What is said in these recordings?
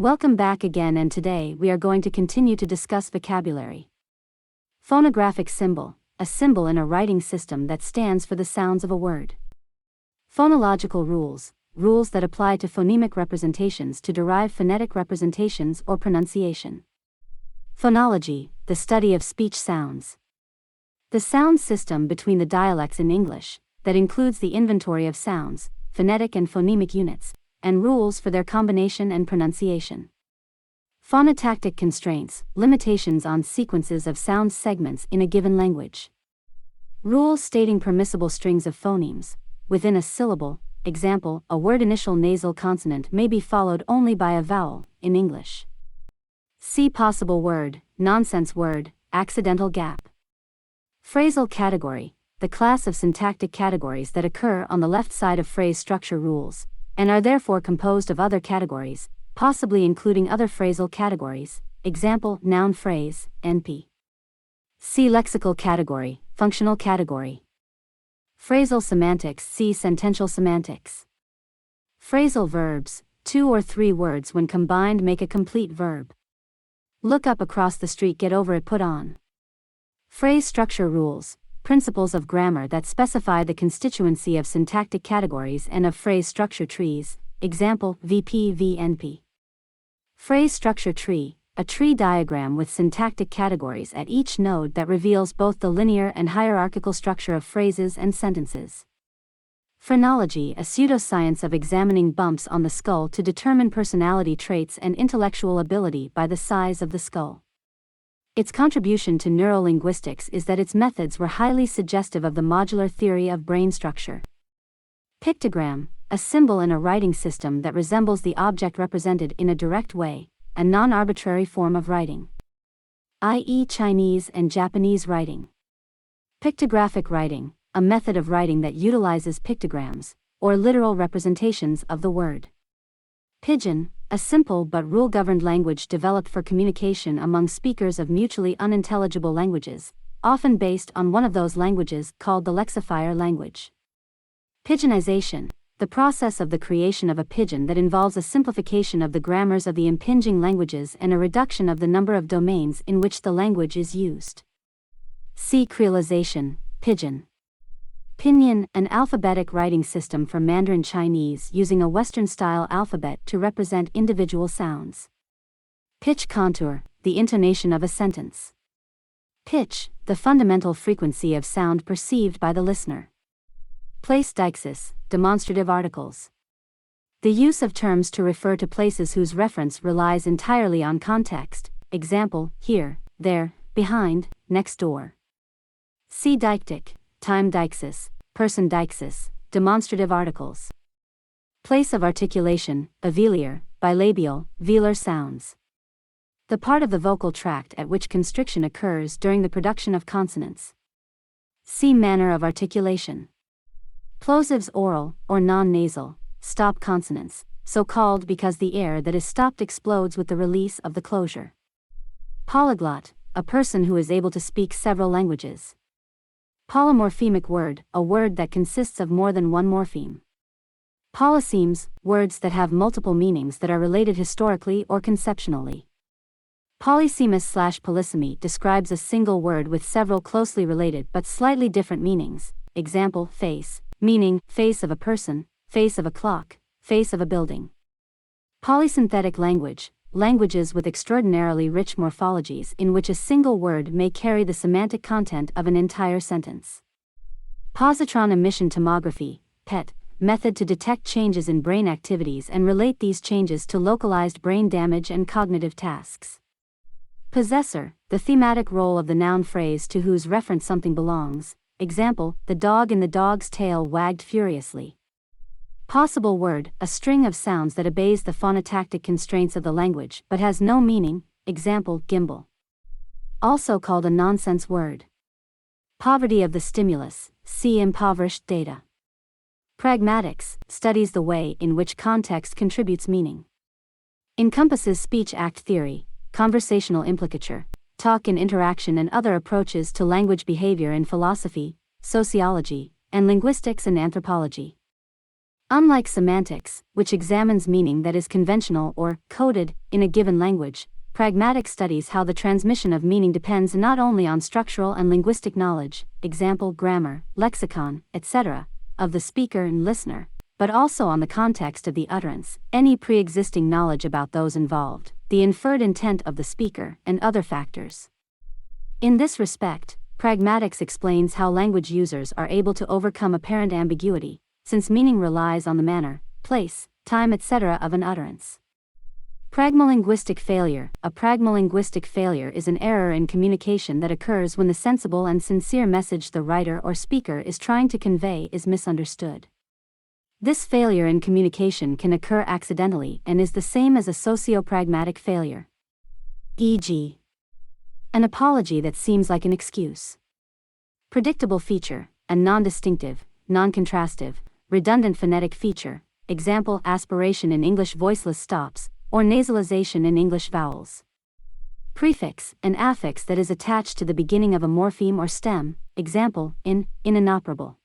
Welcome back again, and today we are going to continue to discuss vocabulary. Phonographic symbol, a symbol in a writing system that stands for the sounds of a word. Phonological rules, rules that apply to phonemic representations to derive phonetic representations or pronunciation. Phonology, the study of speech sounds. The sound system between the dialects in English, that includes the inventory of sounds, phonetic and phonemic units, and rules for their combination and pronunciation. Phonotactic constraints, limitations on sequences of sound segments in a given language. Rules stating permissible strings of phonemes within a syllable. Example, a word initial nasal consonant may be followed only by a vowel in English. See possible word, nonsense word, accidental gap. Phrasal category, the class of syntactic categories that occur on the left side of phrase structure rules, and are therefore composed of other categories, possibly including other phrasal categories. Example, noun phrase, NP. See lexical category, functional category. Phrasal semantics, see sentential semantics. Phrasal verbs, 2 or 3 words when combined make a complete verb. Look up, across the street, get over it, put on. Phrase structure rules, principles of grammar that specify the constituency of syntactic categories and of phrase structure trees. Example, VP v NP. Phrase structure tree, a tree diagram with syntactic categories at each node that reveals both the linear and hierarchical structure of phrases and sentences. Phrenology, a pseudoscience of examining bumps on the skull to determine personality traits and intellectual ability by the size of the skull. Its contribution to neurolinguistics is that its methods were highly suggestive of the modular theory of brain structure. Pictogram, a symbol in a writing system that resembles the object represented in a direct way, a non-arbitrary form of writing, i.e. Chinese and Japanese writing. Pictographic writing, a method of writing that utilizes pictograms, or literal representations of the word. Pidgin, a simple but rule-governed language developed for communication among speakers of mutually unintelligible languages, often based on one of those languages called the lexifier language. Pidginization, the process of the creation of a pidgin that involves a simplification of the grammars of the impinging languages and a reduction of the number of domains in which the language is used. See creolization, pidgin. Pinyin, an alphabetic writing system for Mandarin Chinese using a Western-style alphabet to represent individual sounds. Pitch contour, the intonation of a sentence. Pitch, the fundamental frequency of sound perceived by the listener. Place deixis, demonstrative articles. The use of terms to refer to places whose reference relies entirely on context. Example, here, there, behind, next door. See deictic, time deixis, person deixis, demonstrative articles. Place of articulation, avelier, bilabial, velar sounds. The part of the vocal tract at which constriction occurs during the production of consonants. See manner of articulation. Plosives, oral, or non-nasal, stop consonants, so called because the air that is stopped explodes with the release of the closure. Polyglot, a person who is able to speak several languages. Polymorphemic word, a word that consists of more than one morpheme. Polysemes, words that have multiple meanings that are related historically or conceptually. Polysemous/polysemy describes a single word with several closely related but slightly different meanings. Example, face, meaning face of a person, face of a clock, face of a building. Polysynthetic language, languages with extraordinarily rich morphologies in which a single word may carry the semantic content of an entire sentence. Positron emission tomography, PET, method to detect changes in brain activities and relate these changes to localized brain damage and cognitive tasks. Possessor, the thematic role of the noun phrase to whose reference something belongs. Example, the dog in the dog's tail wagged furiously. Possible word, a string of sounds that obeys the phonotactic constraints of the language but has no meaning. Example, gimbal. Also called a nonsense word. Poverty of the stimulus, see impoverished data. Pragmatics, studies the way in which context contributes meaning. Encompasses speech act theory, conversational implicature, talk and interaction and other approaches to language behavior in philosophy, sociology, and linguistics and anthropology. Unlike semantics, which examines meaning that is conventional or coded in a given language, pragmatics studies how the transmission of meaning depends not only on structural and linguistic knowledge, example grammar, lexicon, etc., of the speaker and listener, but also on the context of the utterance, any pre-existing knowledge about those involved, the inferred intent of the speaker, and other factors. In this respect, pragmatics explains how language users are able to overcome apparent ambiguity, since meaning relies on the manner, place, time, etc. of an utterance. Pragmalinguistic failure. A pragmalinguistic failure is an error in communication that occurs when the sensible and sincere message the writer or speaker is trying to convey is misunderstood. This failure in communication can occur accidentally and is the same as a sociopragmatic failure. E.g., an apology that seems like an excuse. Predictable feature, a non-distinctive, non-contrastive, redundant phonetic feature, example aspiration in English voiceless stops, or nasalization in English vowels. Prefix, an affix that is attached to the beginning of a morpheme or stem, example in inoperable.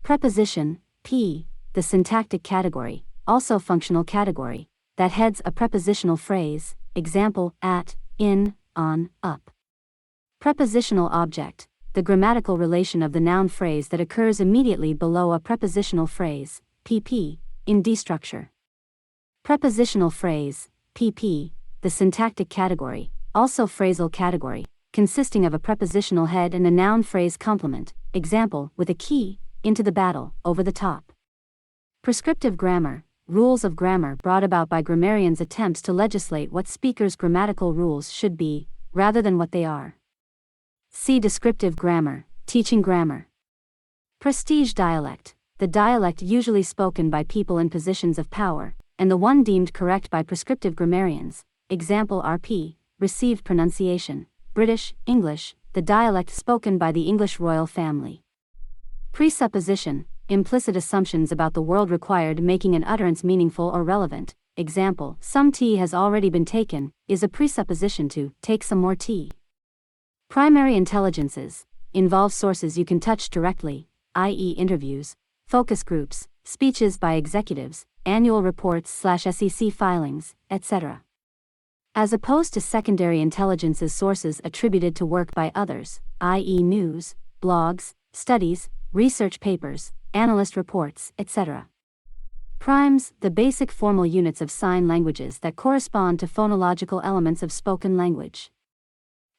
Preposition, p, the syntactic category, also functional category, that heads a prepositional phrase, example at, in, on, up. Prepositional object, the grammatical relation of the noun phrase that occurs immediately below a prepositional phrase, pp, in D structure. Prepositional phrase, pp, the syntactic category, also phrasal category, consisting of a prepositional head and a noun phrase complement, example with a key, into the battle, over the top. Prescriptive grammar, rules of grammar brought about by grammarians' attempts to legislate what speakers' grammatical rules should be, rather than what they are. See descriptive grammar, teaching grammar. Prestige dialect, the dialect usually spoken by people in positions of power, and the one deemed correct by prescriptive grammarians, example RP, received pronunciation, British, English, the dialect spoken by the English royal family. Presupposition, implicit assumptions about the world required making an utterance meaningful or relevant, example, some tea has already been taken, is a presupposition to take some more tea. Primary intelligences involve sources you can touch directly, i.e., interviews, focus groups, speeches by executives, annual reports/SEC filings, etc. As opposed to secondary intelligences, sources attributed to work by others, i.e., news, blogs, studies, research papers, analyst reports, etc. Primes, the basic formal units of sign languages that correspond to phonological elements of spoken language.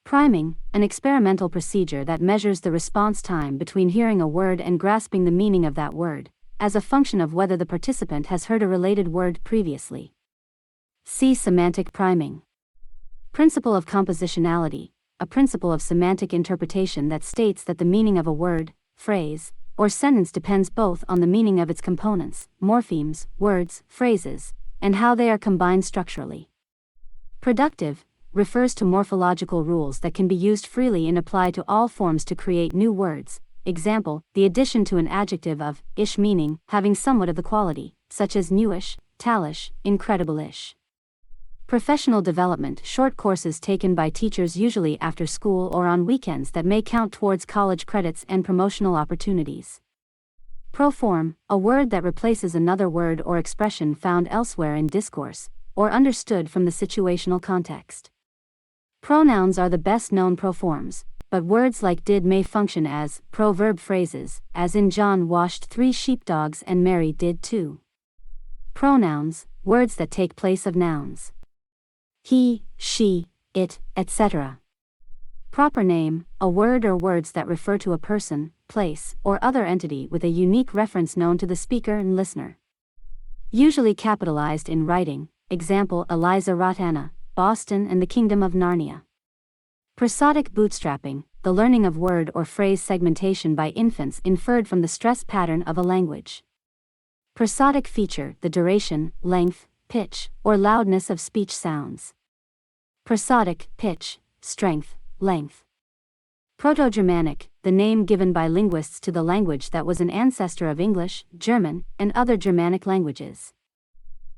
Priming, an experimental procedure that measures the response time between hearing a word and grasping the meaning of that word, as a function of whether the participant has heard a related word previously. See semantic priming. Principle of compositionality, a principle of semantic interpretation that states that the meaning of a word, phrase, or sentence depends both on the meaning of its components, morphemes, words, phrases, and how they are combined structurally. Productive refers to morphological rules that can be used freely and applied to all forms to create new words, example, the addition to an adjective of ish meaning having somewhat of the quality, such as newish, tallish, incredible-ish. Professional development, short courses taken by teachers usually after school or on weekends that may count towards college credits and promotional opportunities. Proform, a word that replaces another word or expression found elsewhere in discourse, or understood from the situational context. Pronouns are the best known proforms, but words like did may function as proverb phrases, as in John washed 3 sheepdogs and Mary did too. Pronouns, words that take place of nouns. He, she, it, etc. Proper name, a word or words that refer to a person, place, or other entity with a unique reference known to the speaker and listener. Usually capitalized in writing, example Eliza Rotana, Boston and the Kingdom of Narnia. Prosodic bootstrapping, the learning of word or phrase segmentation by infants inferred from the stress pattern of a language. Prosodic feature, the duration, length, pitch, or loudness of speech sounds. Prosodic, pitch, strength, length. Proto-Germanic, the name given by linguists to the language that was an ancestor of English, German, and other Germanic languages.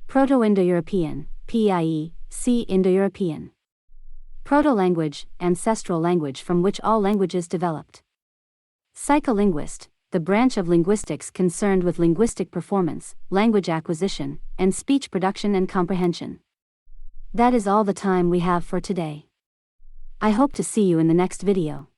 Proto-Indo-European, PIE, see Indo-European. Proto-language, ancestral language from which all languages developed. Psycho-Linguist, the branch of linguistics concerned with linguistic performance, language acquisition, and speech production and comprehension. That is all the time we have for today. I hope to see you in the next video.